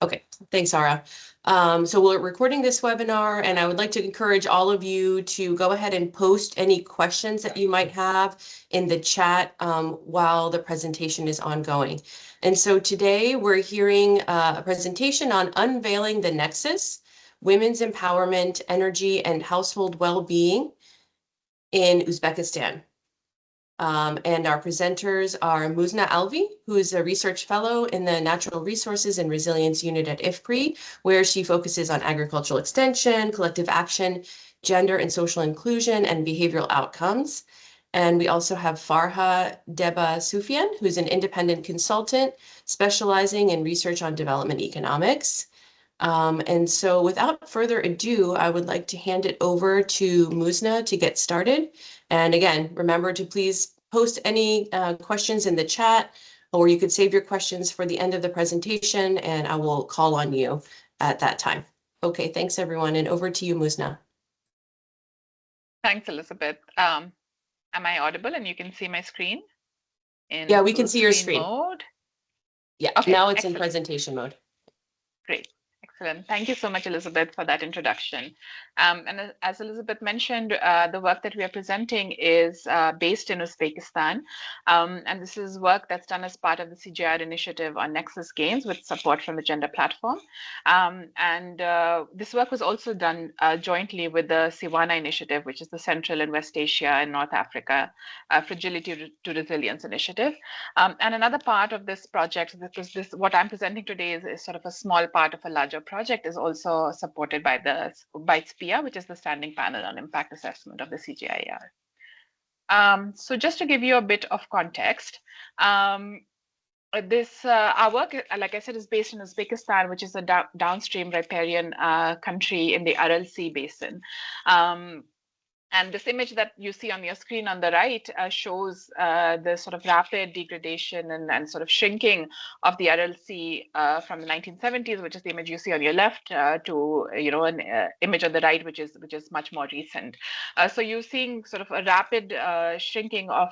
Okay, thanks, Sarah. So we're recording this webinar, and I would like to encourage all of you to go ahead and post any questions that you might have in the chat while the presentation is ongoing. And so today we're hearing a presentation on Unveiling the Nexus, Women's Empowerment, Energy, and Household Well-Being in Uzbekistan. And our presenters are Muzna Alvi, who is a research fellow in the Natural Resources and Resilience Unit at IFPRI, where she focuses on agricultural extension, collective action, gender and social inclusion, and behavioral outcomes. And we also have Farha Deba Sufian, who's an independent consultant specializing in research on development economics. And so without further ado, I would like to hand it over to Muzna to get started. And again, remember to please post any questions in the chat, or you could save your questions for the end of the presentation, and I will call on you at that time. Okay, thanks everyone, and over to you, Muzna. Thanks, Elizabeth. Am I audible and you can see my screen? Yeah, we can see your screen. Mode? Yeah, okay, now it's excellent. In presentation mode. Great. Excellent. Thank you so much, Elizabeth, for that introduction. And as Elizabeth mentioned, the work that we are presenting is based in Uzbekistan. And this is work that's done as part of the CGIAR initiative on Nexus Games with support from the Gender Platform. This work was also done jointly with the Siwana initiative, which is the Central and West Asia and North Africa Fragility to Resilience initiative. And another part of this project, because what I'm presenting today is sort of a small part of a larger project, is also supported by SPIA, which is the Standing Panel on Impact Assessment of the CGIAR. So just to give you a bit of context, our work, like I said, is based in Uzbekistan, which is a downstream riparian country in the Aral Sea basin. And this image that you see on your screen on the right shows the sort of rapid degradation and sort of shrinking of the Aral Sea from the 1970s, which is the image you see on your left, to an image on the right, which is much more recent. So you're seeing sort of a rapid shrinking of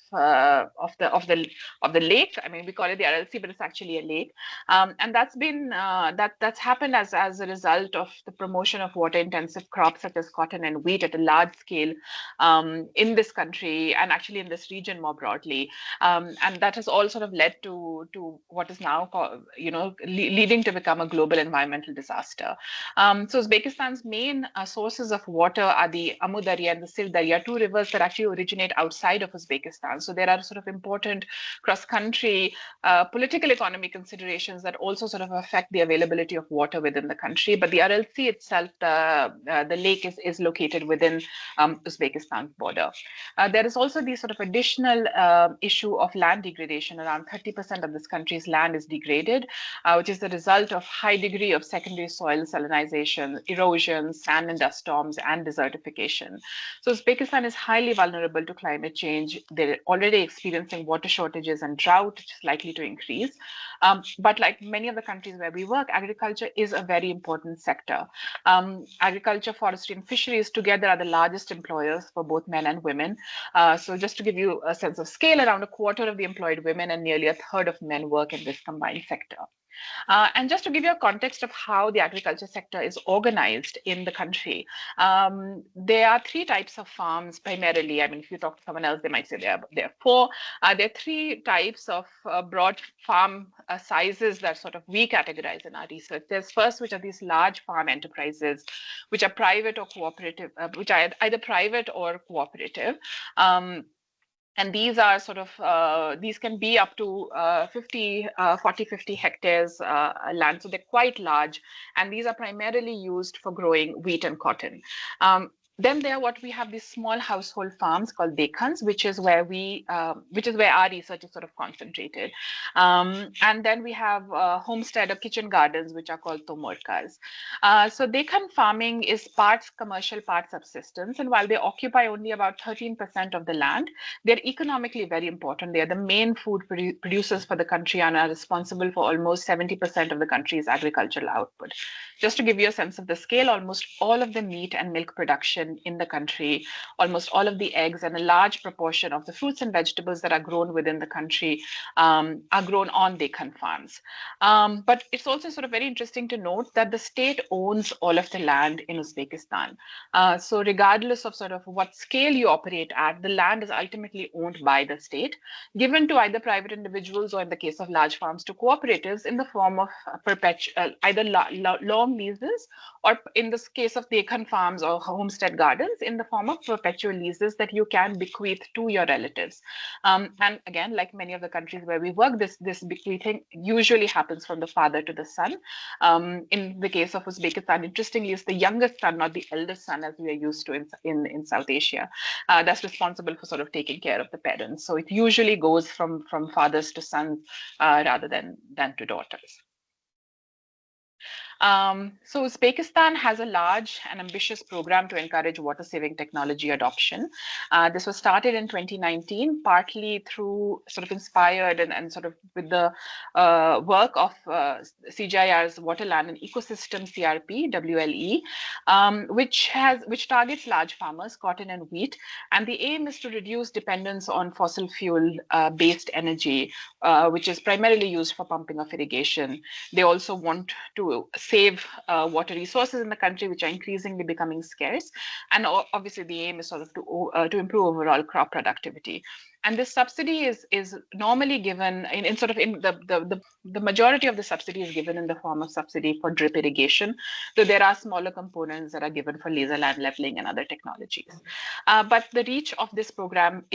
the lake. I mean, we call it the Aral Sea, but it's actually a lake, and that's been that's happened as a result of the promotion of water-intensive crops such as cotton and wheat at a large scale in this country and actually in this region more broadly, and that has all sort of led to what is now called, leading to become a global environmental disaster. So Uzbekistan's main sources of water are the Amu Darya and the Sir Darya, two rivers that actually originate outside of Uzbekistan. So there are sort of important cross-country political economy considerations that also sort of affect the availability of water within the country. But the Aral Sea itself, the lake is located within Uzbekistan's border. There is also the sort of additional issue of land degradation. Around 30% of this country's land is degraded, which is the result of high degree of secondary soil salinization, erosion, sand and dust storms, and desertification. So Uzbekistan is highly vulnerable to climate change. They're already experiencing water shortages and drought, which is likely to increase. But like many of the countries where we work, agriculture is a very important sector. Agriculture, forestry, and fisheries together are the largest employers for both men and women. So just to give you a sense of scale, around a quarter of the employed women and nearly a third of men work in this combined sector. And just to give you a context of how the agriculture sector is organized in the country, there are three types of farms primarily. I mean, if you talk to someone else, they might say there are four. There are three types of broad farm sizes that sort of we categorize in our research. There's first, which are these large farm enterprises, which are private or cooperative, which are either private or cooperative. And these are sort of, these can be up to 40, 50 hectares land. So they're quite large. And these are primarily used for growing wheat and cotton. Then there, what we have these small household farms called dekhans, which is where our research is sort of concentrated. And then we have homestead or kitchen gardens, which are called tomorkas. So dekhan farming is parts commercial, parts subsistence. And while they occupy only about 13% of the land, they're economically very important. They are the main food producers for the country and are responsible for almost 70% of the country's agricultural output. Just to give you a sense of the scale, almost all of the meat and milk production in the country. Almost all of the eggs and a large proportion of the fruits and vegetables that are grown within the country are grown on Deccan farms. But it's also sort of very interesting to note that the state owns all of the land in Uzbekistan. So regardless of sort of what scale you operate at, the land is ultimately owned by the state, given to either private individuals or in the case of large farms to cooperatives in the form of perpetual, either long leases or in this case of Deccan farms or homestead gardens in the form of perpetual leases that you can bequeath to your relatives. And again, like many of the countries where we work, this bequeathing usually happens from the father to the son. In the case of Uzbekistan, interestingly, it's the youngest son, not the eldest son, as we are used to in South Asia, that's responsible for sort of taking care of the parents. So it usually goes from fathers to sons rather than to daughters. So Uzbekistan has a large and ambitious program to encourage water-saving technology adoption. This was started in 2019, partly through sort of inspired and sort of with the work of CGIAR's Water, Land and Ecosystem CRP, WLE, which targets large farmers, cotton and wheat. And the aim is to reduce dependence on fossil fuel based energy, which is primarily used for pumping of irrigation. They also want to save water resources in the country, which are increasingly becoming scarce. And obviously the aim is sort of to improve overall crop productivity. And this subsidy is normally given in sort of in the majority of the subsidy is given in the form of subsidy for drip irrigation, though there are smaller components that are given for laser land leveling and other technologies. But the reach of this program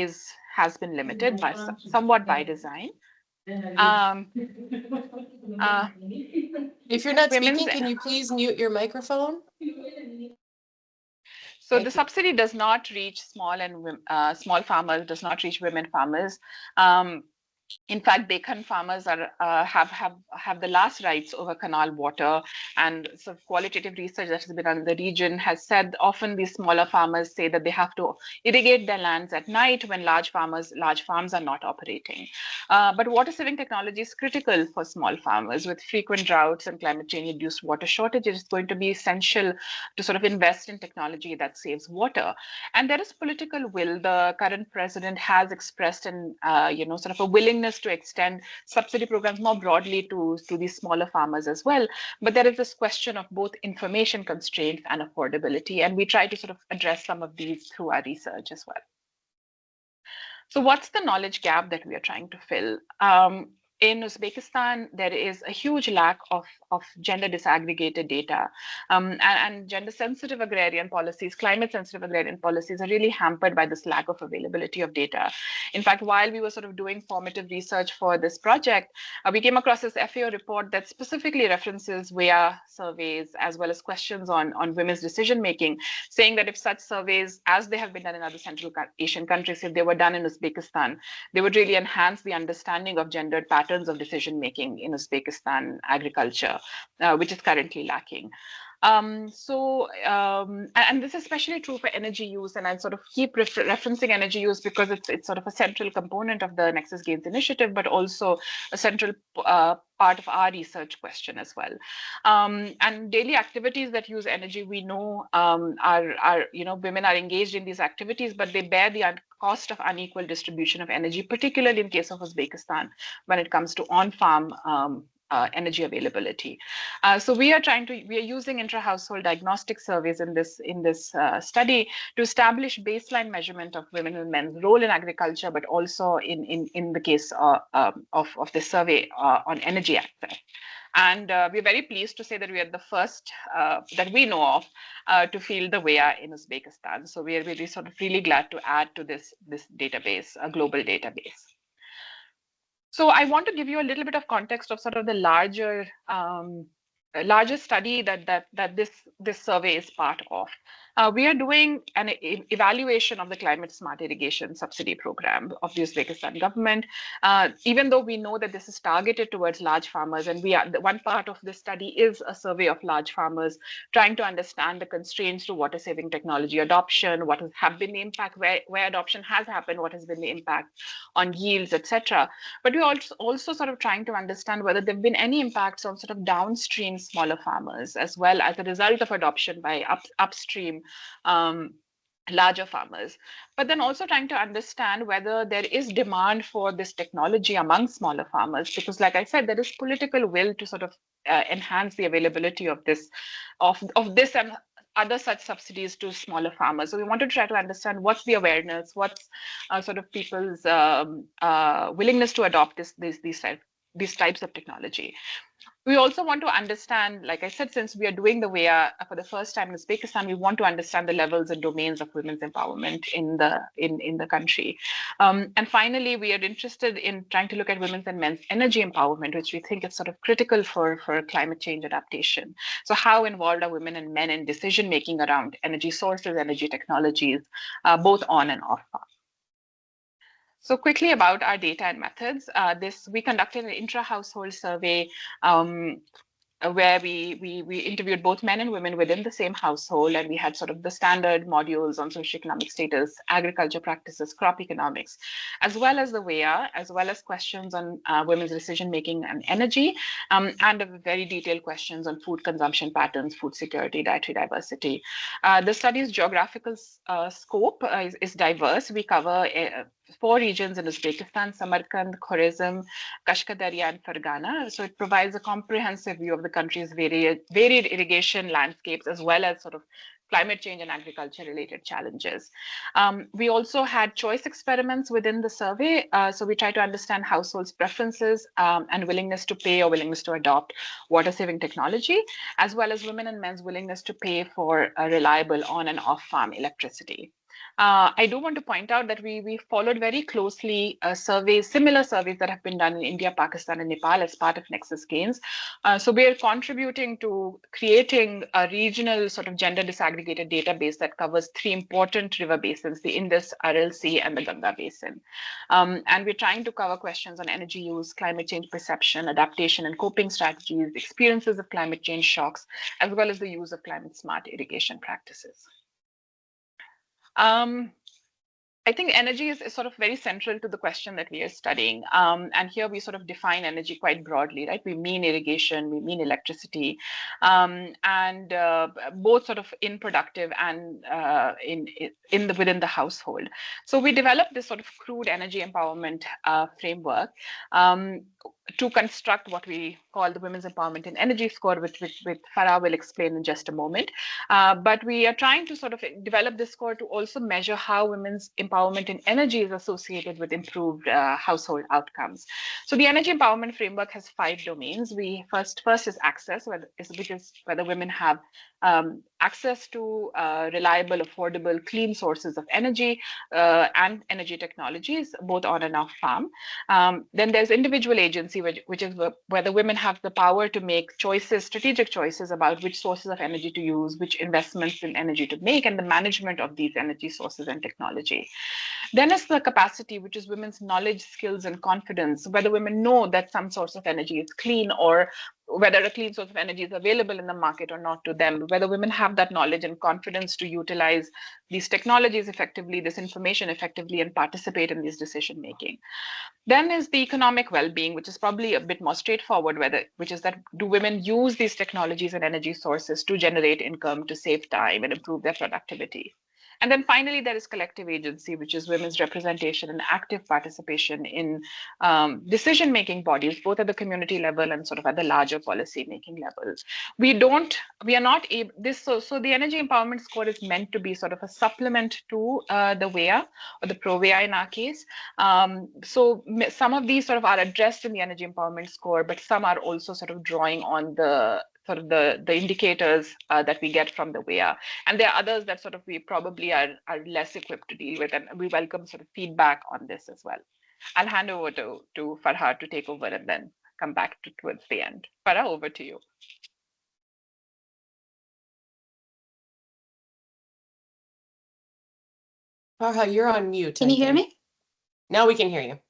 has been limited by somewhat by design. If you're not speaking, can you please mute your microphone? So the subsidy does not reach small farmers, does not reach women farmers. In fact, Deccan farmers have the last rights over canal water, and so qualitative research that has been done in the region has said often these smaller farmers say that they have to irrigate their lands at night when large farms are not operating. But water saving technology is critical for small farmers. With frequent droughts and climate change induced water shortages, it's going to be essential to sort of invest in technology that saves water. And there is political will. The current president has expressed sort of a willingness to extend subsidy programs more broadly to these smaller farmers as well. But there is this question of both information constraints and affordability. And we try to sort of address some of these through our research as well. So what's the knowledge gap that we are trying to fill? In Uzbekistan, there is a huge lack of gender disaggregated data, and gender sensitive agrarian policies, climate sensitive agrarian policies are really hampered by this lack of availability of data. In fact, while we were sort of doing formative research for this project, we came across this FAO report that specifically references WEA surveys as well as questions on women's decision making, saying that if such surveys, as they have been done in other Central Asian countries, if they were done in Uzbekistan, they would really enhance the understanding of gendered patterns of decision making in Uzbekistan agriculture, which is currently lacking. And this is especially true for energy use, and I sort of keep referencing energy use because it's sort of a central component of the Nexus Gains initiative, but also a central part of our research question as well. And daily activities that use energy, we know women are engaged in these activities, but they bear the cost of unequal distribution of energy, particularly in case of Uzbekistan, when it comes to on-farm energy availability. So we are using intra-household diagnostic surveys in this study to establish baseline measurement of women and men's role in agriculture, but also in the case of this survey on energy access. And we're very pleased to say that we are the first that we know of to field the WEA in Uzbekistan. So we are really sort of really glad to add to this database, a global database. So I want to give you a little bit of context of sort of the larger study that this survey is part of. We are doing an evaluation of the climate smart irrigation subsidy program of the Uzbekistan government, even though we know that this is targeted towards large farmers, and one part of this study is a survey of large farmers, trying to understand the constraints to water saving technology adoption, what have been the impact, where adoption has happened, what has been the impact on yields, etc. But we're also sort of trying to understand whether there have been any impacts on sort of downstream smaller farmers, as well as a result of adoption by upstream larger farmers, but then also trying to understand whether there is demand for this technology among smaller farmers, because like I said, there is political will to sort of enhance the availability of this and other such subsidies to smaller farmers. So we want to try to understand what's the awareness, what's sort of people's willingness to adopt these types of technology. We also want to understand, like I said, since we are doing the WEA for the first time in Uzbekistan, we want to understand the levels and domains of women's empowerment in the country. And finally, we are interested in trying to look at women's and men's energy empowerment, which we think is sort of critical for climate change adaptation. So how involved are women and men in decision making around energy sources, energy technologies, both on and off farm? So quickly about our data and methods. We conducted an intra-household survey where we interviewed both men and women within the same household, and we had sort of the standard modules on socioeconomic status, agriculture practices, crop economics, as well as the WEA, as well as questions on women's decision making and energy, and very detailed questions on food consumption patterns, food security, dietary diversity. The study's geographical scope is diverse. We cover 4 regions in Uzbekistan: Samarkand, Khorizm, Kashkadarya, and Fergana. So it provides a comprehensive view of the country's varied irrigation landscapes, as well as sort of climate change and agriculture related challenges. We also had choice experiments within the survey. So we try to understand households' preferences and willingness to pay or willingness to adopt water saving technology, as well as women and men's willingness to pay for reliable on and off farm electricity. I do want to point out that we followed very closely similar surveys that have been done in India, Pakistan, and Nepal as part of Nexus Gains. So we are contributing to creating a regional sort of gender disaggregated database that covers 3 important river basins: the Indus, Aral Sea, and the Ganga Basin. And we're trying to cover questions on energy use, climate change perception, adaptation and coping strategies, experiences of climate change shocks, as well as the use of climate smart irrigation practices. I think energy is sort of very central to the question that we are studying. And here we sort of define energy quite broadly, right? We mean irrigation, we mean electricity, and both sort of in productive and within the household. So we developed this sort of crude energy empowerment framework to construct what we call the Women's Empowerment in Energy score, which Farah will explain in just a moment. But we are trying to sort of develop this score to also measure how women's empowerment in energy is associated with improved household outcomes. So the energy empowerment framework has 5 domains. First is access, which is whether women have access to reliable, affordable, clean sources of energy and energy technologies, both on and off farm. Then there's individual agency, which is whether women have the power to make strategic choices about which sources of energy to use, which investments in energy to make, and the management of these energy sources and technology. Then is the capacity, which is women's knowledge, skills, and confidence, whether women know that some source of energy is clean, or whether a clean source of energy is available in the market or not to them, whether women have that knowledge and confidence to utilize these technologies effectively, this information effectively, and participate in this decision making. Then is the economic well-being, which is probably a bit more straightforward, which is that do women use these technologies and energy sources to generate income, to save time, and improve their productivity. And then finally, there is collective agency, which is women's representation and active participation in decision-making bodies, both at the community level and sort of at the larger policy-making levels. So the energy empowerment score is meant to be sort of a supplement to the WEA, or the pro-WEA in our case. So some of these sort of are addressed in the energy empowerment score, but some are also sort of drawing on the sort of the indicators that we get from the WEA. And there are others that sort of we probably are less equipped to deal with, and we welcome sort of feedback on this as well. I'll hand over to Farha to take over and then come back towards the end. Farha, over to you. Farha, you're on mute. Can you hear me? Now we can hear you.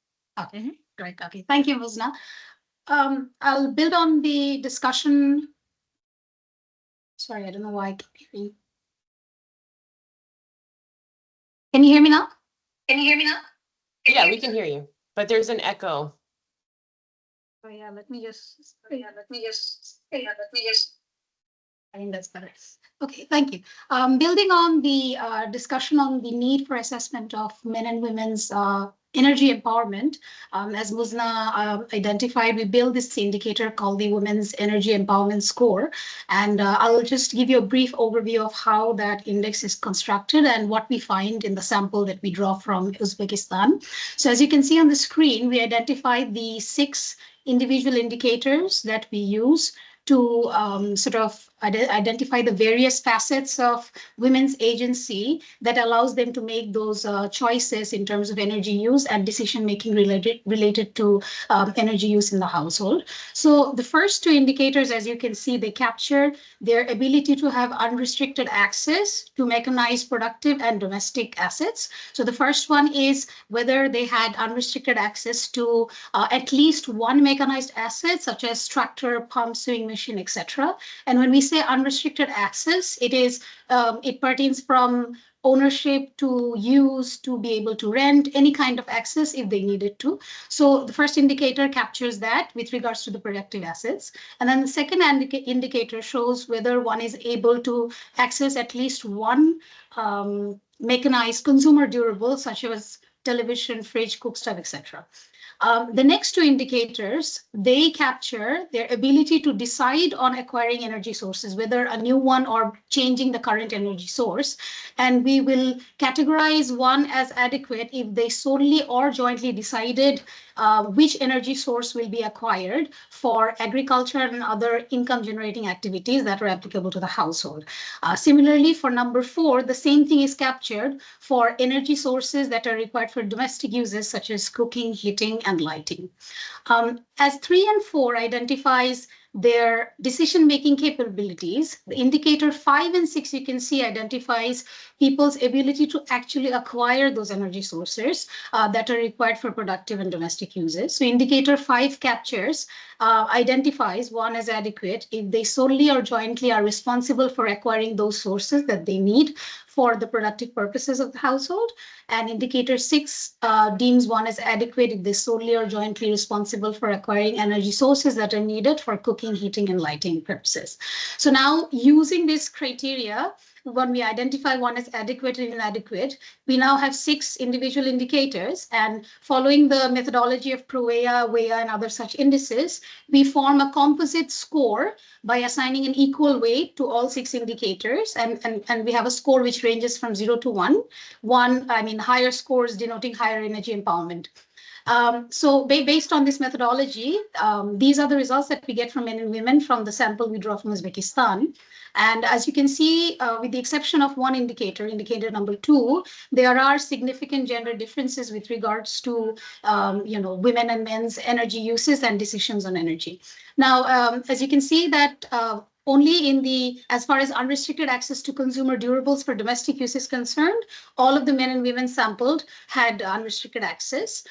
Okay, great. Okay, thank you, Husna. I'll build on the discussion. Sorry, I don't know why I can't hear you. Can you hear me now? Yeah, we can hear you, but there's an echo. Oh yeah, let me just. I think that's better. Okay, thank you. Building on the discussion on the need for assessment of men and women's energy empowerment, as Muzna identified, we built this indicator called the Women's Energy Empowerment Score. And I'll just give you a brief overview of how that index is constructed and what we find in the sample that we draw from Uzbekistan. So as you can see on the screen, we identified the 6 individual indicators that we use to sort of identify the various facets of women's agency that allows them to make those choices in terms of energy use and decision making related to energy use in the household. So the first 2 indicators, as you can see, they capture their ability to have unrestricted access to mechanized, productive, and domestic assets. So the first one is whether they had unrestricted access to at least one mechanized asset, such as tractor, pump, sewing machine, etc. And when we say unrestricted access, it pertains from ownership to use, to be able to rent, any kind of access if they needed to. So the first indicator captures that with regards to the productive assets. And then the second indicator shows whether one is able to access at least one mechanized consumer durable, such as television, fridge, cook stove, etc. The next 2 indicators, they capture their ability to decide on acquiring energy sources, whether a new one or changing the current energy source. And we will categorize one as adequate if they solely or jointly decided which energy source will be acquired for agriculture and other income generating activities that are applicable to the household. Similarly, for number 4, the same thing is captured for energy sources that are required for domestic uses, such as cooking, heating, and lighting. As 3 and 4 identifies their decision-making capabilities, the indicator 5 and 6, you can see, identifies people's ability to actually acquire those energy sources that are required for productive and domestic uses. So indicator 5 identifies one as adequate if they solely or jointly are responsible for acquiring those sources that they need for the productive purposes of the household. And indicator 6 deems one as adequate if they solely or jointly responsible for acquiring energy sources that are needed for cooking, heating, and lighting purposes. So now, using this criteria, when we identify one as adequate and inadequate, we now have 6 individual indicators. And following the methodology of ProEA, WEA, and other such indices, we form a composite score by assigning an equal weight to all 6 indicators. And we have a score which ranges from 0 to 1. Higher scores denoting higher energy empowerment. So based on this methodology, these are the results that we get from men and women from the sample we draw from Uzbekistan. And as you can see, with the exception of one indicator, indicator number 2, there are significant gender differences with regards to women and men's energy uses and decisions on energy. Now, as you can see that only as far as unrestricted access to consumer durables for domestic use is concerned, all of the men and women sampled had unrestricted access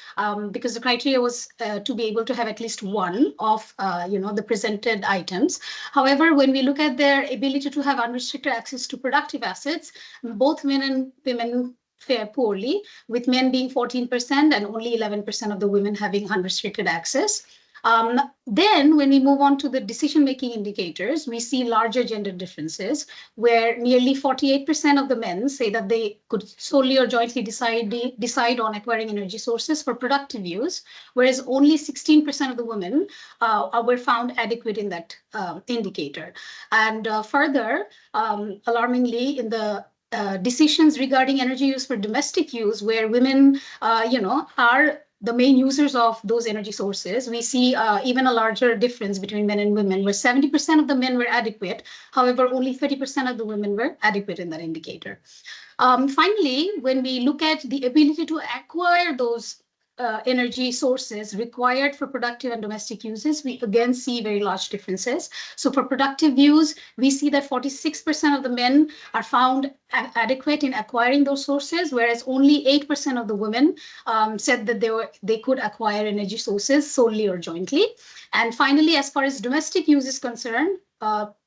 because the criteria was to be able to have at least one of the presented items. However, when we look at their ability to have unrestricted access to productive assets, both men and women fare poorly, with men being 14% and only 11% of the women having unrestricted access. Then when we move on to the decision-making indicators, we see larger gender differences, where nearly 48% of the men say that they could solely or jointly decide on acquiring energy sources for productive use, whereas only 16% of the women were found adequate in that indicator. And further, alarmingly, in the decisions regarding energy use for domestic use, where women, are the main users of those energy sources, we see even a larger difference between men and women, where 70% of the men were adequate. However, only 30% of the women were adequate in that indicator. Finally, when we look at the ability to acquire those energy sources required for productive and domestic uses, we again see very large differences. So for productive use, we see that 46% of the men are found adequate in acquiring those sources, whereas only 8% of the women said that they could acquire energy sources solely or jointly. And finally, as far as domestic use is concerned,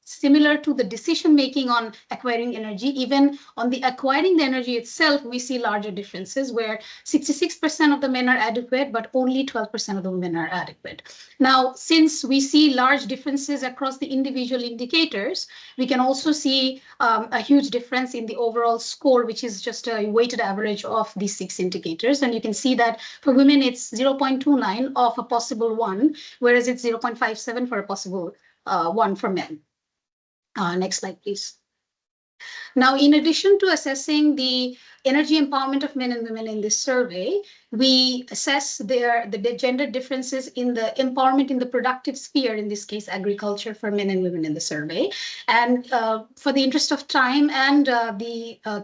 similar to the decision making on acquiring energy, even on the acquiring the energy itself, we see larger differences where 66% of the men are adequate, but only 12% of the women are adequate. Now, since we see large differences across the individual indicators, we can also see a huge difference in the overall score, which is just a weighted average of these 6 indicators. And you can see that for women, it's 0.29 of a possible 1, whereas it's 0.57 for a possible 1 for men. Next slide, please. Now, in addition to assessing the energy empowerment of men and women in this survey, we assess the gender differences in the empowerment in the productive sphere, in this case, agriculture, for men and women in the survey. And for the interest of time and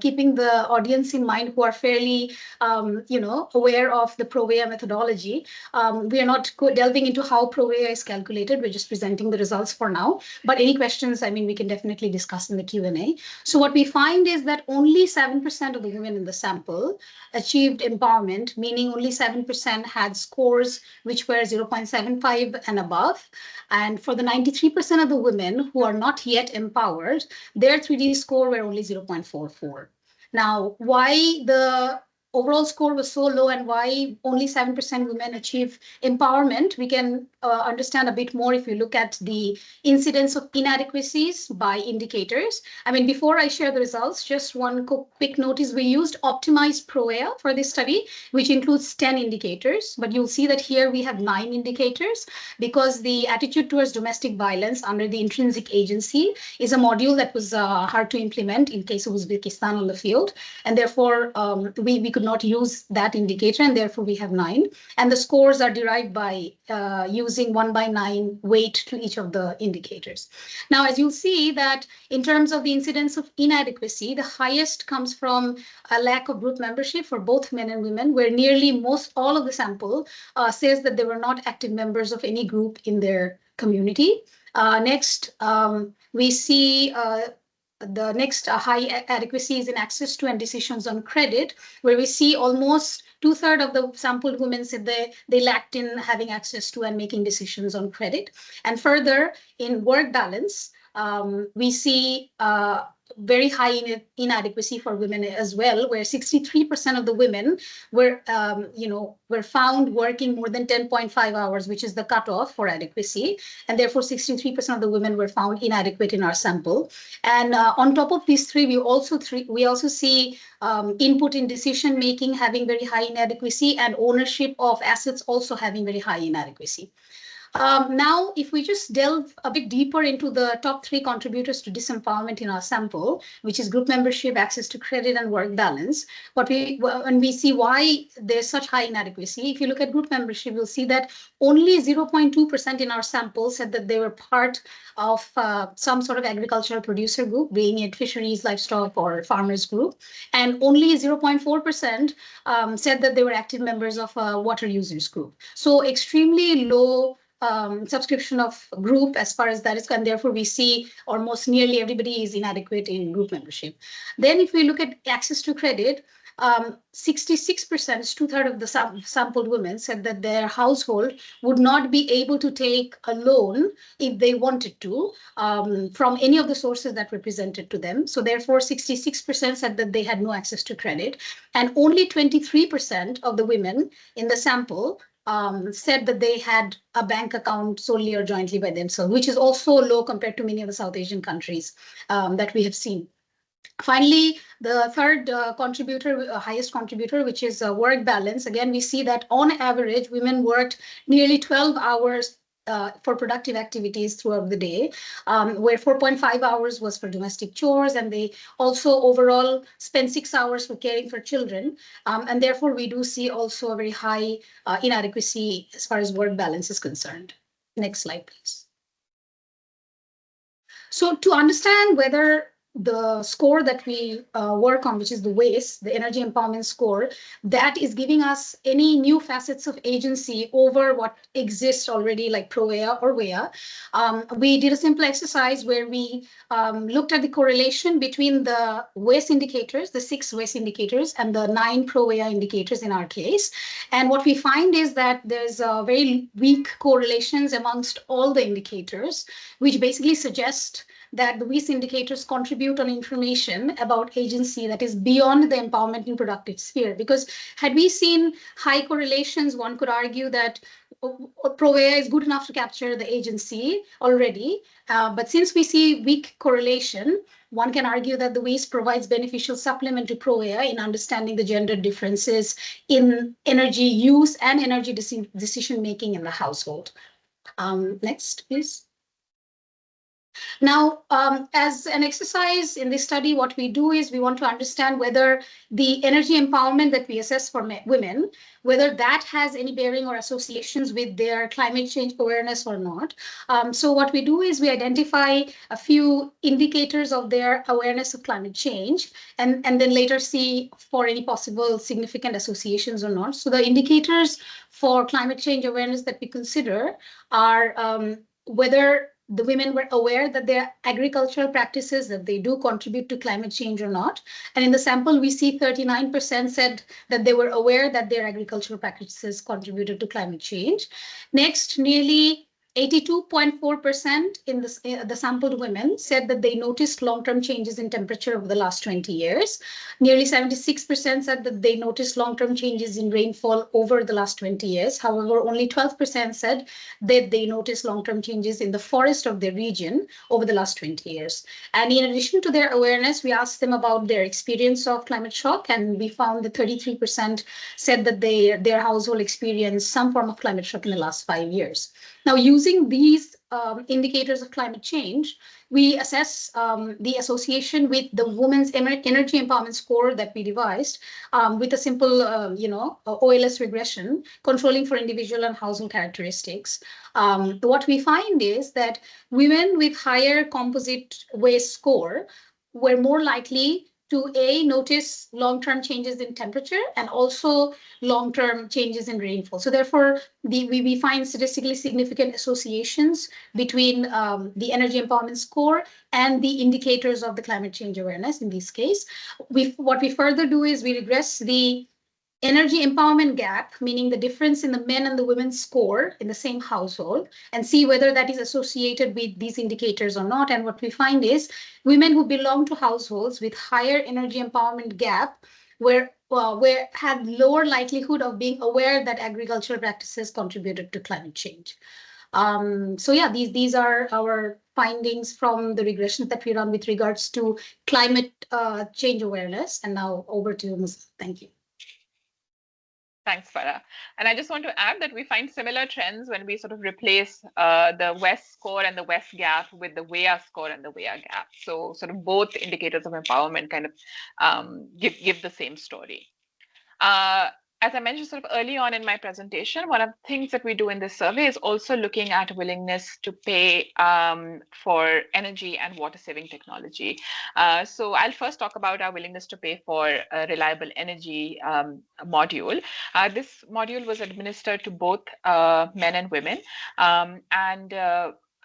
keeping the audience in mind who are fairly, aware of the ProVea methodology, we are not delving into how ProVea is calculated. We're just presenting the results for now. But any questions, I mean, we can definitely discuss in the Q&A. So what we find is that only 7% of the women in the sample achieved empowerment, meaning only 7% had scores which were 0.75 and above. And for the 93% of the women who are not yet empowered, their 3D score were only 0.44. Now, why the overall score was so low and why only 7% women achieve empowerment, we can understand a bit more if you look at the incidence of inadequacies by indicators. I mean, before I share the results, just one quick notice: we used optimized ProVea for this study, which includes 10 indicators, but you'll see that here we have 9 indicators because the attitude towards domestic violence under the intrinsic agency is a module that was hard to implement in case of Uzbekistan on the field. And therefore, we could not use that indicator, and therefore we have 9. And the scores are derived by using 1/9 weight to each of the indicators. Now, as you'll see that in terms of the incidence of inadequacy, the highest comes from a lack of group membership for both men and women, where nearly all of the sample says that they were not active members of any group in their community. Next, we see the next high adequacy is in access to and decisions on credit, where we see almost 2/3 of the sampled women said they lacked in having access to and making decisions on credit. And further, in work balance, we see very high inadequacy for women as well, where 63% of the women were found working more than 10.5 hours, which is the cutoff for adequacy. And therefore, 63% of the women were found inadequate in our sample. And on top of these three, we also see input in decision making having very high inadequacy, and ownership of assets also having very high inadequacy. Now, if we just delve a bit deeper into the top 3 contributors to disempowerment in our sample, which is group membership, access to credit, and work balance, when we see why there's such high inadequacy, if you look at group membership, you'll see that only 0.2% in our sample said that they were part of some sort of agricultural producer group, being it fisheries, livestock, or farmers group, and only 0.4% said that they were active members of a water users group. So extremely low subscription of group as far as that is, and therefore we see almost nearly everybody is inadequate in group membership. Then if we look at access to credit, 66%, 2/3 of the sampled women said that their household would not be able to take a loan if they wanted to from any of the sources that were presented to them. So therefore, 66% said that they had no access to credit, and only 23% of the women in the sample said that they had a bank account solely or jointly by themselves, which is also low compared to many of the South Asian countries that we have seen. Finally, the third highest contributor, which is work balance. Again, we see that on average, women worked nearly 12 hours for productive activities throughout the day, where 4.5 hours was for domestic chores, and they also overall spent 6 hours for caring for children. And therefore, we do see also a very high inadequacy as far as work balance is concerned. Next slide, please. So to understand whether the score that we work on, which is the WACE, the Energy Empowerment Score, that is giving us any new facets of agency over what exists already, like ProWea or WEA. We did a simple exercise where we looked at the correlation between the WACE indicators, the 6 WACE indicators, and the 9 ProWea indicators in our case. And what we find is that there's very weak correlations amongst all the indicators, which basically suggest that these indicators contribute on information about agency that is beyond the empowerment in productive sphere. Because had we seen high correlations, one could argue that ProWea is good enough to capture the agency already. But since we see weak correlation, one can argue that the WACE provides beneficial supplement to ProWea in understanding the gender differences in energy use and energy decision making in the household. Next, please. Now, as an exercise in this study, what we do is we want to understand whether the energy empowerment that we assess for women, whether that has any bearing or associations with their climate change awareness or not. So what we do is we identify a few indicators of their awareness of climate change, and then later see for any possible significant associations or not. So the indicators for climate change awareness that we consider are whether the women were aware that their agricultural practices, that they do contribute to climate change or not. And in the sample, we see 39% said that they were aware that their agricultural practices contributed to climate change. Next, nearly 82.4% in the sampled women said that they noticed long-term changes in temperature over the last 20 years. Nearly 76% said that they noticed long-term changes in rainfall over the last 20 years. However, only 12% said that they noticed long-term changes in the forest of their region over the last 20 years. And in addition to their awareness, we asked them about their experience of climate shock, and we found that 33% said that their household experienced some form of climate shock in the last 5 years. Now, using these indicators of climate change, we assess the association with the women's energy empowerment score that we devised with a simple, OLS regression, controlling for individual and household characteristics. What we find is that women with higher composite WACE score were more likely to notice long-term changes in temperature and also long-term changes in rainfall. So therefore, we find statistically significant associations between the energy empowerment score and the indicators of the climate change awareness in this case. What we further do is we regress the energy empowerment gap, meaning the difference in the men and the women's score in the same household, and see whether that is associated with these indicators or not. And what we find is women who belong to households with higher energy empowerment gap had lower likelihood of being aware that agricultural practices contributed to climate change. So yeah, these are our findings from the regressions that we run with regards to climate change awareness. And now over to you, Ms. Thank you. Thanks, Farah. And I just want to add that we find similar trends when we sort of replace the WES score and the WES gap with the WEA score and the WEA gap. So sort of both indicators of empowerment kind of give the same story. As I mentioned sort of early on in my presentation, one of the things that we do in this survey is also looking at willingness to pay for energy and water saving technology. So I'll first talk about our willingness to pay for a reliable energy module. This module was administered to both men and women.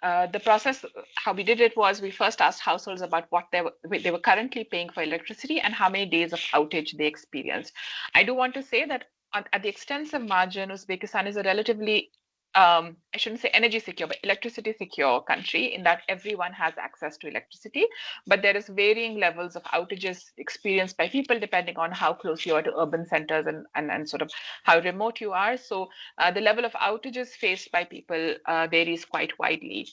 The process, how we did it was we first asked households about what they were currently paying for electricity and how many days of outage they experienced. I do want to say that at the extensive margin, Uzbekistan is a relatively, I shouldn't say energy secure, but electricity secure country in that everyone has access to electricity, but there is varying levels of outages experienced by people depending on how close you are to urban centers and sort of how remote you are. So the level of outages faced by people varies quite widely.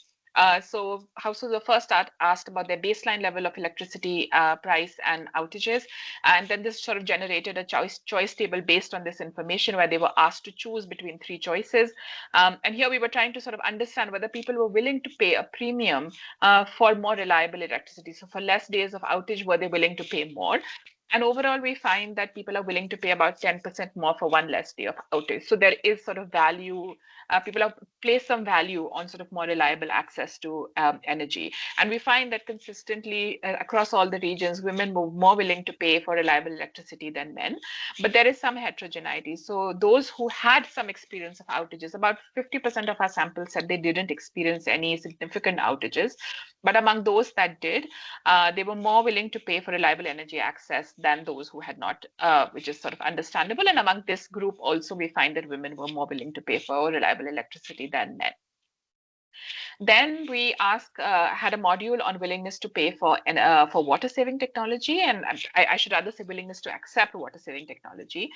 So households were first asked about their baseline level of electricity price and outages, and then this sort of generated a choice table based on this information where they were asked to choose between 3 choices. And here we were trying to sort of understand whether people were willing to pay a premium for more reliable electricity. So for less days of outage, were they willing to pay more? And overall, we find that people are willing to pay about 10% more for one less day of outage. So there is sort of value. People have placed some value on sort of more reliable access to energy. And we find that consistently across all the regions, women were more willing to pay for reliable electricity than men. But there is some heterogeneity. So those who had some experience of outages, about 50% of our samples said they didn't experience any significant outages. But among those that did, they were more willing to pay for reliable energy access than those who had not, which is sort of understandable. And among this group also, we find that women were more willing to pay for reliable electricity than men. Then we had a module on willingness to pay for water saving technology, and I should rather say willingness to accept water saving technology.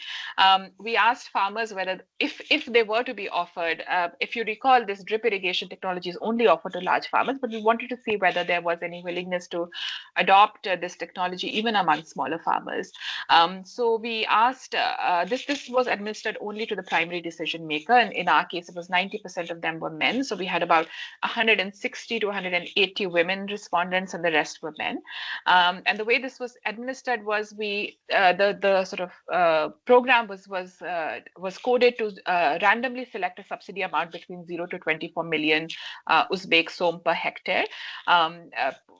We asked farmers whether, if they were to be offered, if you recall, this drip irrigation technology is only offered to large farmers, but we wanted to see whether there was any willingness to adopt this technology even among smaller farmers. So we asked, this was administered only to the primary decision maker, and in our case, it was 90% of them were men. So we had about 160 to 180 women respondents, and the rest were men. And the way this was administered was the sort of program was coded to randomly select a subsidy amount between 0 to 24 million Uzbek som per hectare.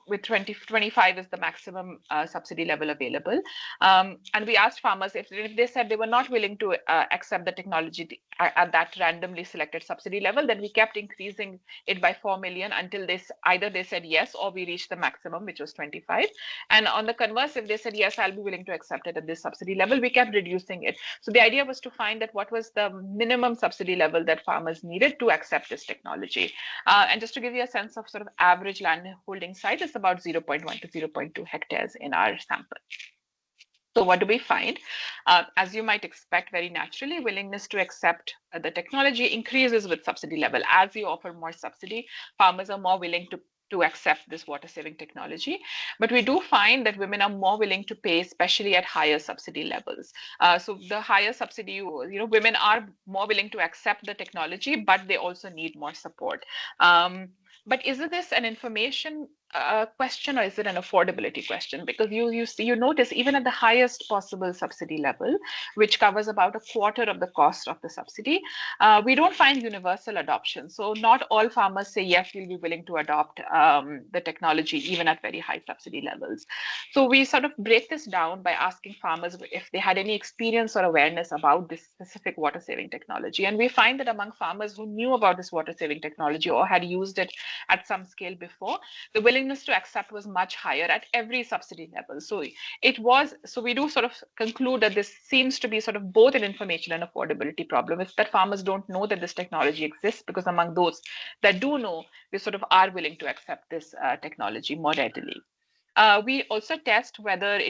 With 25 is the maximum subsidy level available. And we asked farmers if they said they were not willing to accept the technology at that randomly selected subsidy level, then we kept increasing it by 4 million until either they said yes or we reached the maximum, which was 25. And on the converse, if they said yes, I'll be willing to accept it at this subsidy level, we kept reducing it. So the idea was to find that what was the minimum subsidy level that farmers needed to accept this technology. And just to give you a sense of sort of average land holding size, it's about 0.1 to 0.2 hectares in our sample. So what do we find? As you might expect, very naturally, willingness to accept the technology increases with subsidy level. As you offer more subsidy, farmers are more willing to accept this water saving technology. But we do find that women are more willing to pay, especially at higher subsidy levels. So the higher subsidy, women are more willing to accept the technology, but they also need more support. But is this an information question, or is it an affordability question? Because you notice even at the highest possible subsidy level, which covers about a quarter of the cost of the subsidy, we don't find universal adoption. So not all farmers say, yes, we'll be willing to adopt the technology even at very high subsidy levels. So we sort of break this down by asking farmers if they had any experience or awareness about this specific water saving technology. And we find that among farmers who knew about this water saving technology or had used it at some scale before, the willingness to accept was much higher at every subsidy level. So we do sort of conclude that this seems to be sort of both an information and affordability problem. It's that farmers don't know that this technology exists, because among those that do know, they sort of are willing to accept this technology more readily. We also test whether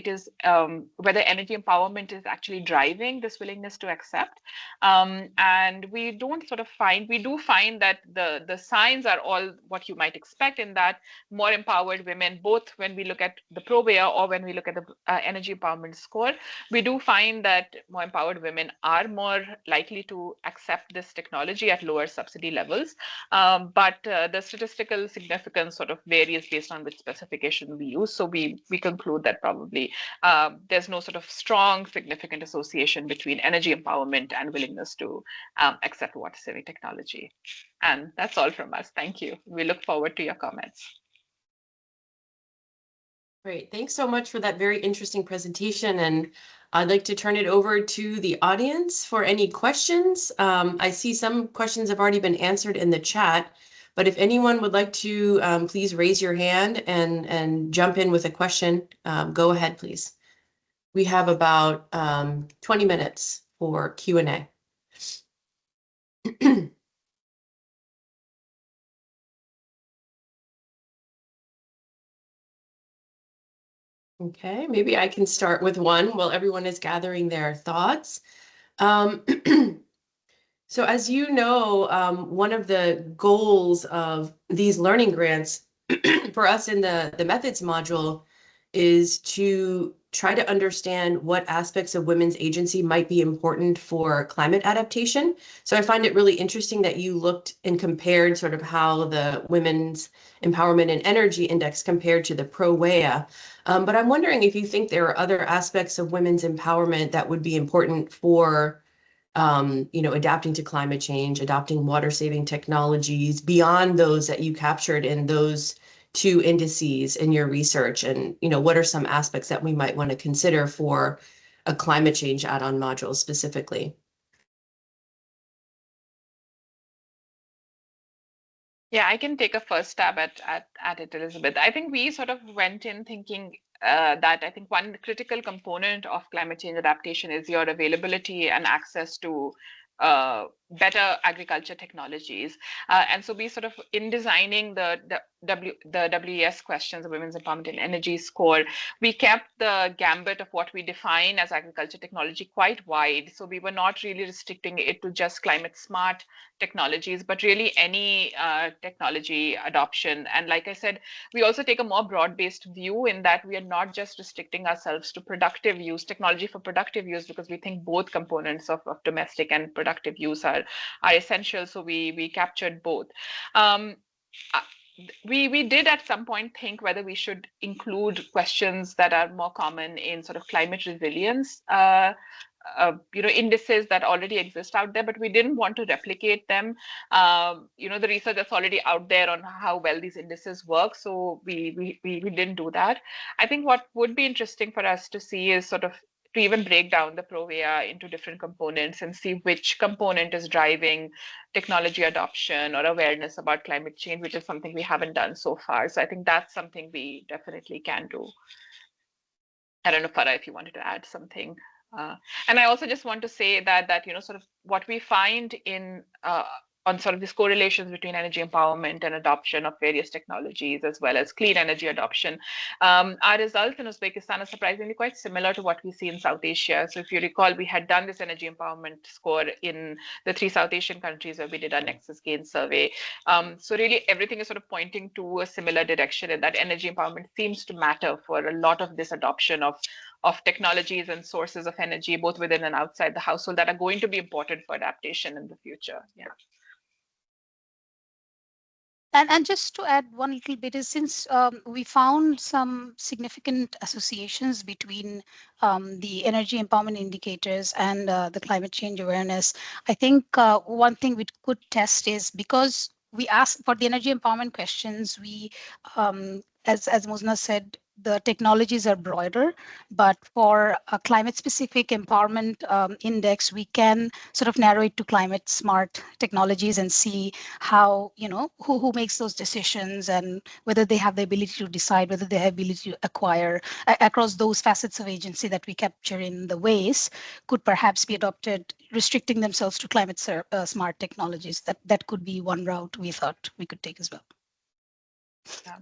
whether energy empowerment is actually driving this willingness to accept, and we do find that the signs are all what you might expect, in that more empowered women, both when we look at the ProVia or when we look at the energy empowerment score, we do find that more empowered women are more likely to accept this technology at lower subsidy levels. But the statistical significance sort of varies based on which specification we use. So we conclude that probably there's no sort of strong, significant association between energy empowerment and willingness to accept water saving technology. And that's all from us. Thank you. We look forward to your comments. Great. Thanks so much for that very interesting presentation. And I'd like to turn it over to the audience for any questions. I see some questions have already been answered in the chat, but if anyone would like to please raise your hand and jump in with a question, go ahead, please. We have about 20 minutes for Q&A. Okay, maybe I can start with one while everyone is gathering their thoughts. So as you know, one of the goals of these learning grants for us in the methods module is to try to understand what aspects of women's agency might be important for climate adaptation. So I find it really interesting that you looked and compared sort of how the Women's Empowerment and Energy Index compared to the ProWEA. But I'm wondering if you think there are other aspects of women's empowerment that would be important for adapting to climate change, adopting water-saving technologies beyond those that you captured in those two indices in your research, and what are some aspects that we might want to consider for a climate change add-on module specifically? Yeah, I can take a first stab at it, Elizabeth. I think we sort of went in thinking that I think one critical component of climate change adaptation is your availability and access to better agriculture technologies. And so we sort of, in designing the WES questions, the Women's Empowerment and Energy score, we kept the gambit of what we define as agriculture technology quite wide. So we were not really restricting it to just climate smart technologies, but really any technology adoption. And like I said, we also take a more broad-based view in that we are not just restricting ourselves to productive use, technology for productive use, because we think both components of domestic and productive use are essential. So we captured both. We did at some point think whether we should include questions that are more common in sort of climate resilience indices that already exist out there, but we didn't want to replicate them. The research that's already out there on how well these indices work. So we didn't do that. I think what would be interesting for us to see is sort of to even break down the ProWEA into different components and see which component is driving technology adoption or awareness about climate change, which is something we haven't done so far. So I think that's something we definitely can do. I don't know, Farah, if you wanted to add something. And I also just want to say that sort of what we find in on sort of these correlations between energy empowerment and adoption of various technologies, as well as clean energy adoption. Our results in Uzbekistan are surprisingly quite similar to what we see in South Asia. So if you recall, we had done this energy empowerment score in the 3 South Asian countries where we did our Nexus Gain survey. So really everything is sort of pointing to a similar direction, and that energy empowerment seems to matter for a lot of this adoption of technologies and sources of energy, both within and outside the household, that are going to be important for adaptation in the future. Yeah. And just to add one little bit is, since we found some significant associations between the energy empowerment indicators and the climate change awareness, I think one thing we could test is, because we asked for the energy empowerment questions, we, as Muzna said, the technologies are broader, but for a climate specific empowerment index, we can sort of narrow it to climate smart technologies and see how, who makes those decisions and whether they have the ability to decide, whether they have the ability to acquire across those facets of agency that we capture in the ways could perhaps be adopted, restricting themselves to climate smart technologies. That could be one route we thought we could take as well. Yeah.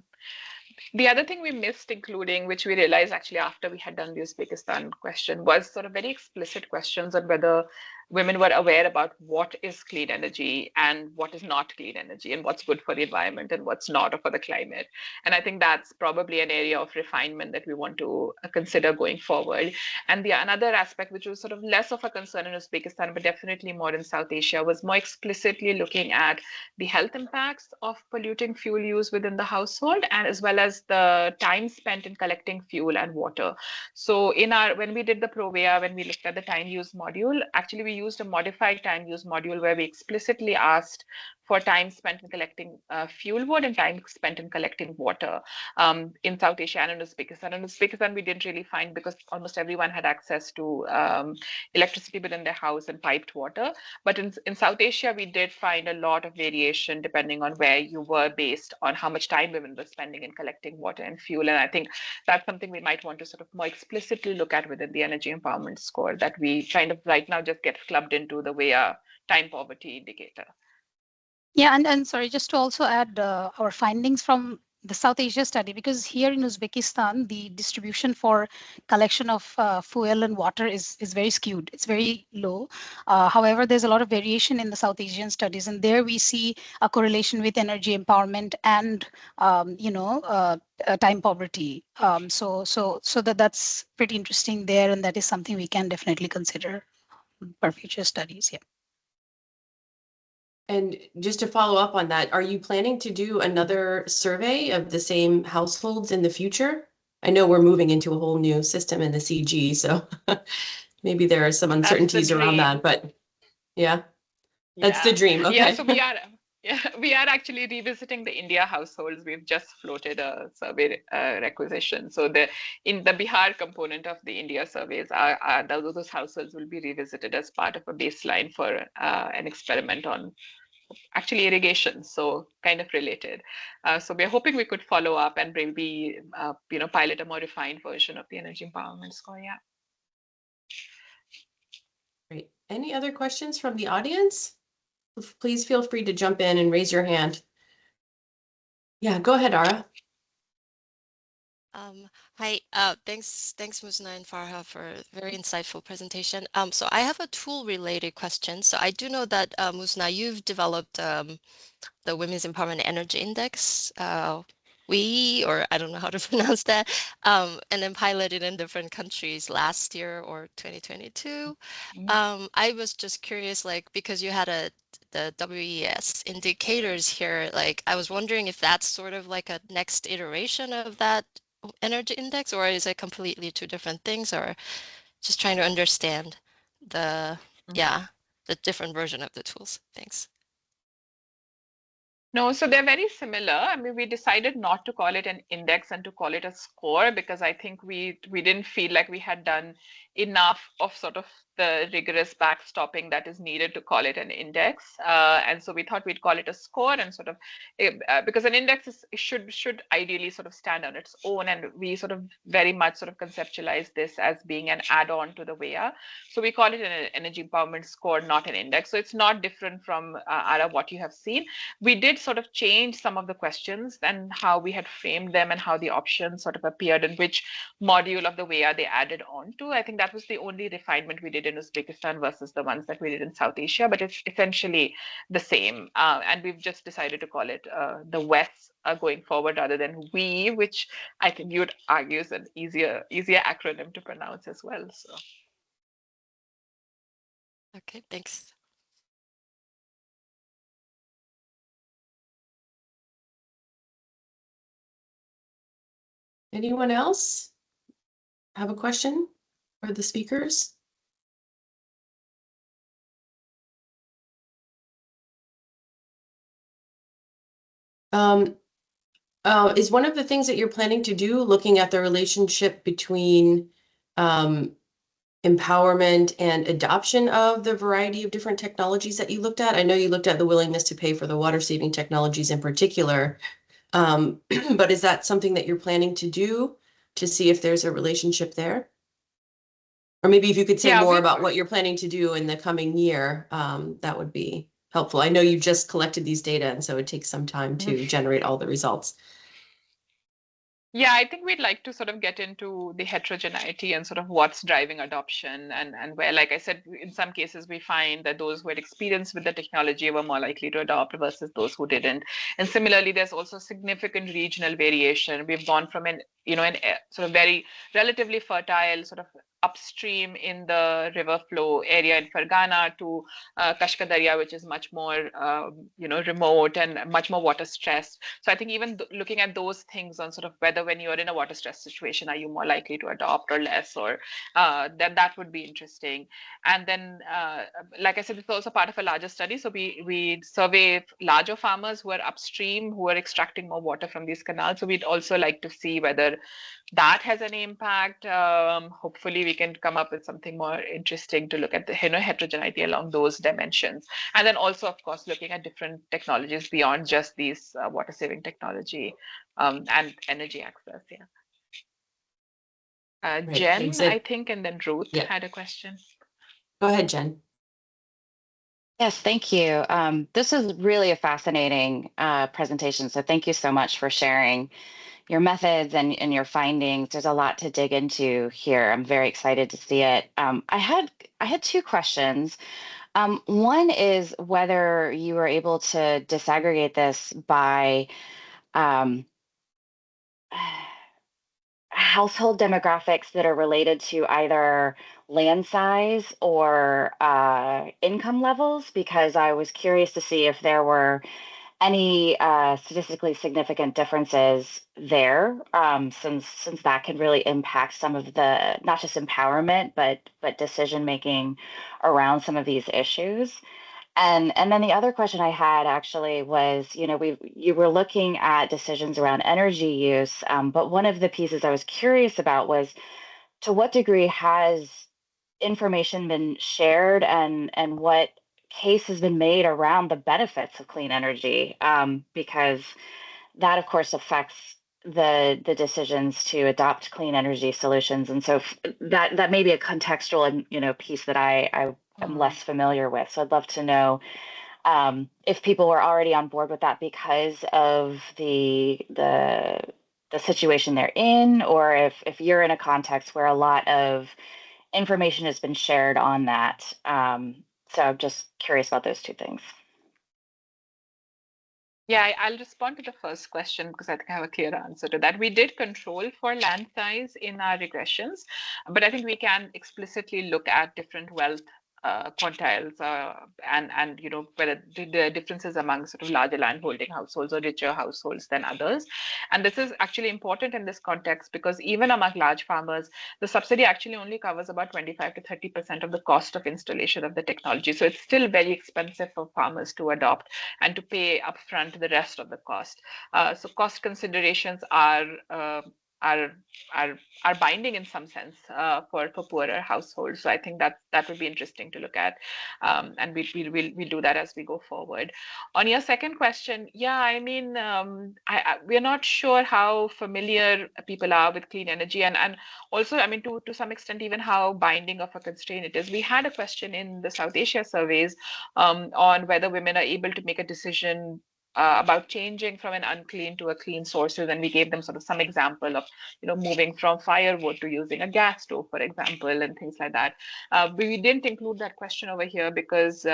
The other thing we missed including, which we realized actually after we had done the Uzbekistan question, was sort of very explicit questions on whether women were aware about what is clean energy and what is not clean energy, and what's good for the environment and what's not, or for the climate. And I think that's probably an area of refinement that we want to consider going forward. And another aspect, which was sort of less of a concern in Uzbekistan, but definitely more in South Asia, was more explicitly looking at the health impacts of polluting fuel use within the household, and as well as the time spent in collecting fuel and water. So when we did the ProWEA, when we looked at the time use module, actually we used a modified time use module where we explicitly asked for time spent in collecting fuel wood and time spent in collecting water in South Asia and in Uzbekistan. In Uzbekistan, we didn't really find, because almost everyone had access to electricity within their house and piped water. But in South Asia, we did find a lot of variation depending on where you were, based on how much time women were spending in collecting water and fuel. And I think that's something we might want to sort of more explicitly look at within the energy empowerment score, that we kind of right now just get clubbed into the WEA time poverty indicator. Yeah, and sorry, just to also add our findings from South Asia study, because here in Uzbekistan, the distribution for collection of fuel and water is very skewed. It's very low. However, there's a lot of variation in the South Asian studies, and there we see a correlation with energy empowerment and time poverty. So that's pretty interesting there, and that is something we can definitely consider for future studies. Yeah. And just to follow up on that, are you planning to do another survey of the same households in the future? I know we're moving into a whole new system in the CG, so maybe there are some uncertainties around that, but yeah, that's the dream. Okay. Yeah, so we are actually revisiting the India households. We've just floated a survey requisition. So in the Bihar component of the India surveys, those households will be revisited as part of a baseline for an experiment on actually irrigation, so kind of related. So we're hoping we could follow up and maybe pilot a more refined version of the energy empowerment score. Yeah. Great. Any other questions from the audience? Please feel free to jump in and raise your hand. Yeah, go ahead, Ara. Hi, thanks Musna and Farha for a very insightful presentation. So I have a tool related question. So I do know that Musna, you've developed the Women's Empowerment Energy Index, or I don't know how to pronounce that, and then piloted in different countries last year or 2022. I was just curious, like, because you had the WES indicators here, like, I was wondering if that's sort of like a next iteration of that energy index, or is it completely two different things, or just trying to understand the different version of the tools. Thanks. No, so they're very similar. I mean, we decided not to call it an index and to call it a score because I think we didn't feel like we had done enough of sort of the rigorous backstopping that is needed to call it an index. And so we thought we'd call it a score and sort of because an index should ideally sort of stand on its own, and we sort of very much sort of conceptualize this as being an add-on to the WEA. So we call it an energy empowerment score, not an index. So it's not different from Ara, what you have seen. We did sort of change some of the questions and how we had framed them and how the options sort of appeared and which module of the WEA they added on to. I think that was the only refinement we did in Uzbekistan versus the ones that we did in South Asia, but it's essentially the same. And we've just decided to call it the WES going forward rather than we, which I think you'd argue is an easier acronym to pronounce as well. So. Okay, thanks. Anyone else have a question for the speakers? Is one of the things that you're planning to do looking at the relationship between empowerment and adoption of the variety of different technologies that you looked at? I know you looked at the willingness to pay for the water-saving technologies in particular, but is that something that you're planning to do to see if there's a relationship there? Or maybe if you could say more about what you're planning to do in the coming year, that would be helpful. I know you just collected these data, and so it takes some time to generate all the results. Yeah, I think we'd like to sort of get into the heterogeneity and sort of what's driving adoption and where, like I said, in some cases we find that those who had experience with the technology were more likely to adopt versus those who didn't. And similarly, there's also significant regional variation. We've gone from an sort of very relatively fertile sort of upstream in the river flow area in Fergana to Kashkadarya, which is much more remote and much more water stressed. So I think even looking at those things on sort of whether when you're in a water stress situation, are you more likely to adopt or less, or that would be interesting. And then, like I said, it's also part of a larger study. So we survey larger farmers who are upstream, who are extracting more water from these canals. So we'd also like to see whether that has any impact. Hopefully we can come up with something more interesting to look at the heterogeneity along those dimensions. And then also, of course, looking at different technologies beyond just these water saving technology and energy access. Yeah. Jen, I think, and then Ruth had a question. Go ahead, Jen. Yes, thank you. This is really a fascinating presentation. So thank you so much for sharing your methods and your findings. There's a lot to dig into here. I'm very excited to see it. I had two questions. One is whether you were able to disaggregate this by um, household demographics that are related to either land size or income levels, because I was curious to see if there were any statistically significant differences there, since that could really impact some of the not just empowerment but decision making around some of these issues. And then the other question I had actually was, you were looking at decisions around energy use, but one of the pieces I was curious about was to what degree has information been shared and what case has been made around the benefits of clean energy, because that of course affects the decisions to adopt clean energy solutions. And so that may be a contextual piece that I am less familiar with. So I'd love to know if people were already on board with that because of the situation they're in, or if you're in a context where a lot of information has been shared on that. So I'm just curious about those two things. Yeah, I'll respond to the first question because I think I have a clear answer to that. We did control for land size in our regressions, but I think we can explicitly look at different wealth quantiles and whether the differences among sort of larger land holding households or richer households than others. And this is actually important in this context because even among large farmers, the subsidy actually only covers about 25 to 30% of the cost of installation of the technology. So it's still very expensive for farmers to adopt and to pay upfront the rest of the cost. So cost considerations are are binding in some sense for poorer households. So I think that would be interesting to look at, and we'll do that as we go forward. On your second question, yeah, I mean, we're not sure how familiar people are with clean energy, and also, I mean, to some extent, even how binding of a constraint it is. We had a question in the South Asia surveys on whether women are able to make a decision about changing from an unclean to a clean sources, and we gave them sort of some example of moving from firewood to using a gas stove, for example, and things like that. We didn't include that question over here because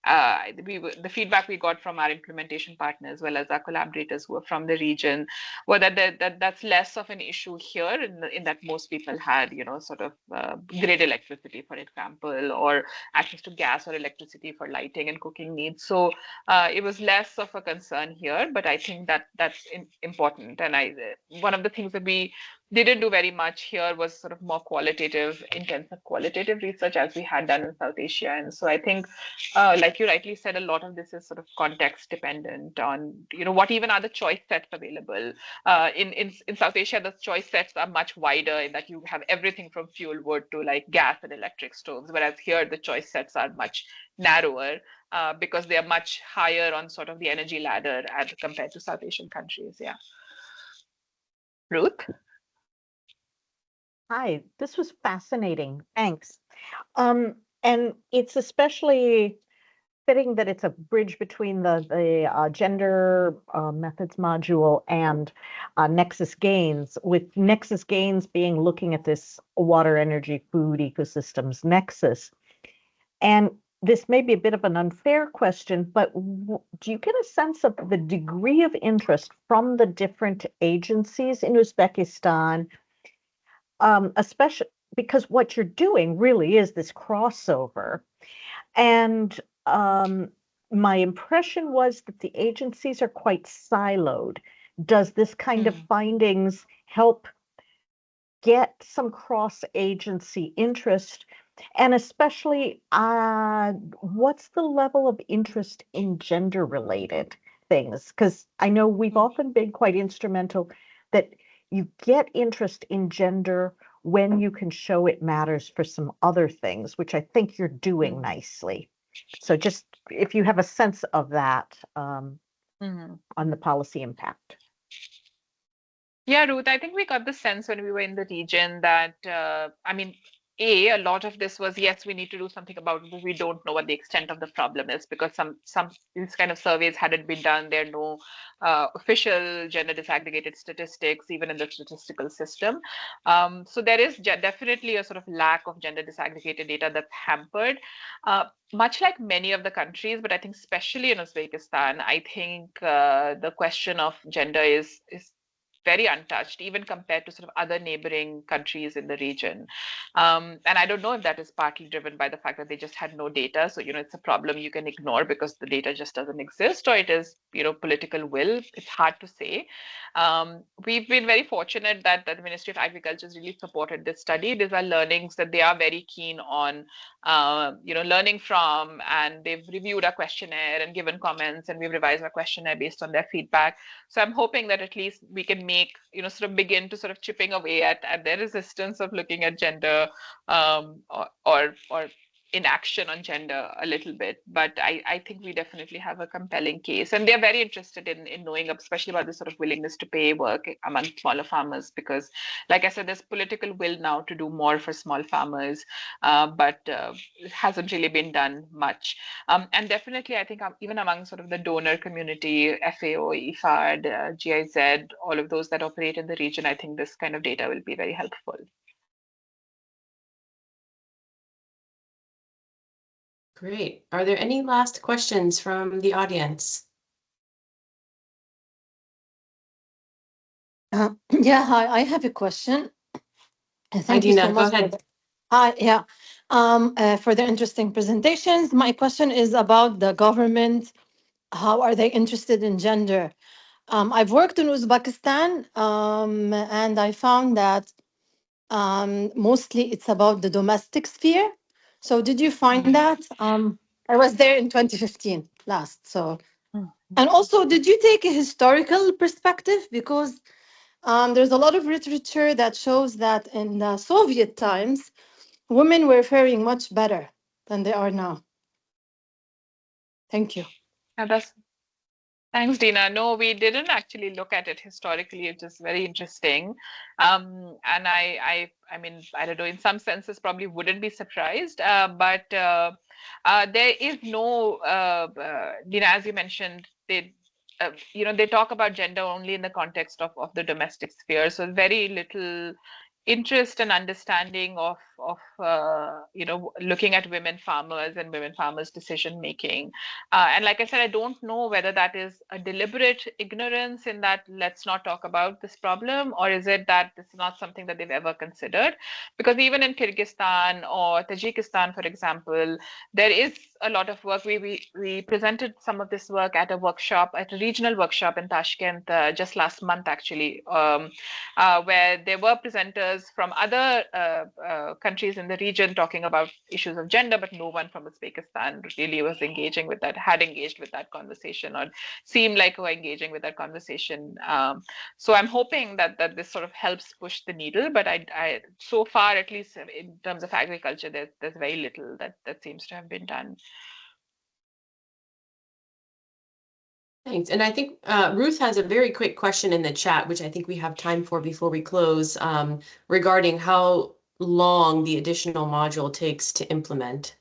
the feedback we got from our implementation partners as well as our collaborators who are from the region were that's less of an issue here in that most people had sort of grid electricity, for example, or access to gas or electricity for lighting and cooking needs. So it was less of a concern here, but I think that's important. And one of the things that we didn't do very much here was sort of more intensive qualitative research as we had done in South Asia. And so I think, like you rightly said, a lot of this is sort of context dependent on, what even are the choice sets available. In South Asia, the choice sets are much wider in that you have everything from fuel wood to like gas and electric stoves, whereas here the choice sets are much narrower because they are much higher on sort of the energy ladder as compared to South Asian countries. Yeah. Ruth? Hi, this was fascinating. Thanks. And it's especially fitting that it's a bridge between the gender methods module and Nexus Gains, with Nexus Gains being looking at this water, energy, food ecosystems nexus. And this may be a bit of an unfair question, but do you get a sense of the degree of interest from the different agencies in Uzbekistan, especially because what you're doing really is this crossover? And my impression was that the agencies are quite siloed. Does this kind of findings help get some cross-agency interest? And especially, what's the level of interest in gender-related things? Because I know we've often been quite instrumental that you get interest in gender when you can show it matters for some other things, which I think you're doing nicely. So just if you have a sense of that on the policy impact. Yeah, Ruth, I think we got the sense when we were in the region that, I mean, a lot of this was, yes, we need to do something about it, but we don't know what the extent of the problem is, because some these kind of surveys hadn't been done. There are no official gender disaggregated statistics, even in the statistical system. So there is definitely a sort of lack of gender disaggregated data that's hampered, much like many of the countries, but I think especially in Uzbekistan, I think the question of gender is very untouched, even compared to sort of other neighboring countries in the region. And I don't know if that is partly driven by the fact that they just had no data. So, it's a problem you can ignore because the data just doesn't exist, or it is, political will. It's hard to say. We've been very fortunate that the Ministry of Agriculture has really supported this study. These are learnings that they are very keen on, learning from, and they've reviewed our questionnaire and given comments, and we've revised our questionnaire based on their feedback. So I'm hoping that at least we can make, sort of begin to sort of chipping away at their resistance of looking at gender, or inaction on gender a little bit. But I think we definitely have a compelling case, and they're very interested in knowing, especially about this sort of willingness to pay work among smaller farmers, because, like I said, there's political will now to do more for small farmers, but it hasn't really been done much. And definitely, I think even among sort of the donor community, FAO, IFAD, GIZ, all of those that operate in the region, I think this kind of data will be very helpful. Great. Are there any last questions from the audience? Yeah, hi, I have a question. Thank you Dina, so go much. ahead. Hi, yeah. For the interesting presentations. My question is about the government. How are they interested in gender? I've worked in Uzbekistan, and I found that mostly it's about the domestic sphere. So did you find that? I was there in 2015 last. So, and also, did you take a historical perspective? Because there's a lot of literature that shows that in the Soviet times, women were faring much better than they are now. Thank you. Thanks, Dina. No, we didn't actually look at it historically. It is very interesting. And I mean, I don't know, in some senses probably wouldn't be surprised, but there is no, Dina, as you mentioned, they talk about gender only in the context of the domestic sphere. So very little interest and understanding of looking at women farmers and women farmers decision making, and like I said, I don't know whether that is a deliberate ignorance in that let's not talk about this problem, or is it that it's not something that they've ever considered. Because even in Kyrgyzstan or Tajikistan, for example, there is a lot of work. We presented some of this work at a regional workshop in Tashkent just last month, actually, where there were presenters from other countries in the region talking about issues of gender, but no one from Uzbekistan really was engaging with that, had engaged with that conversation, or seemed like were engaging with that conversation. So I'm hoping that this sort of helps push the needle, but I so far, at least in terms of agriculture, there's very little that seems to have been done. Thanks. And I think Ruth has a very quick question in the chat, which I think we have time for before we close, regarding how long the additional module takes to implement.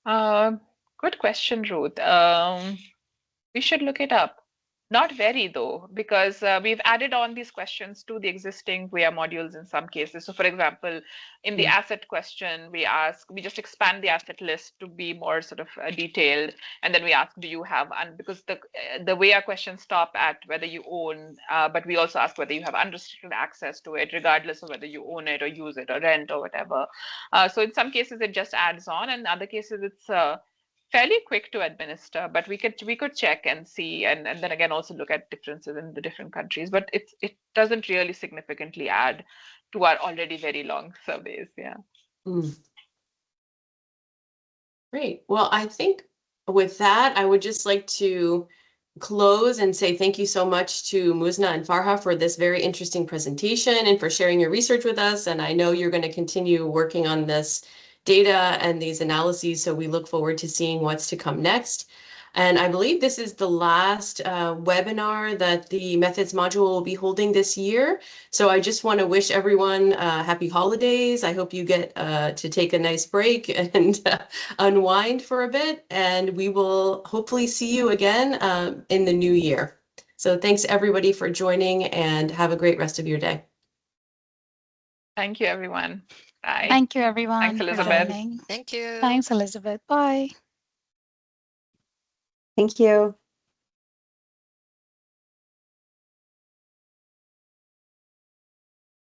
Good question, Ruth. We should look it up. Not very, though, because we've added on these questions to the existing WEA modules in some cases. So, for example, in the asset question, we just expand the asset list to be more sort of detailed. And then we ask, do you have, because the WEA questions stop at whether you own, but we also ask whether you have unrestricted access to it, regardless of whether you own it or use it or rent or whatever. So in some cases, it just adds on, and in other cases, it's fairly quick to administer, but we could check and see, and then again also look at differences in the different countries. But it doesn't really significantly add to our already very long surveys. Yeah. Great. Well, I think with that, I would just like to close and say thank you so much to Muzna and Farha for this very interesting presentation and for sharing your research with us. And I know you're going to continue working on this data and these analyses, so we look forward to seeing what's to come next. And I believe this is the last webinar that the methods module will be holding this year. So I just want to wish everyone happy holidays. I hope you get to take a nice break and unwind for a bit. And we will hopefully see you again in the new year. So thanks everybody for joining, and have a great rest of your day. Thank you, everyone. Bye. Thank you, everyone, Thanks, for Elizabeth. joining. Thank you. Thanks, Elizabeth. Bye. Thank you.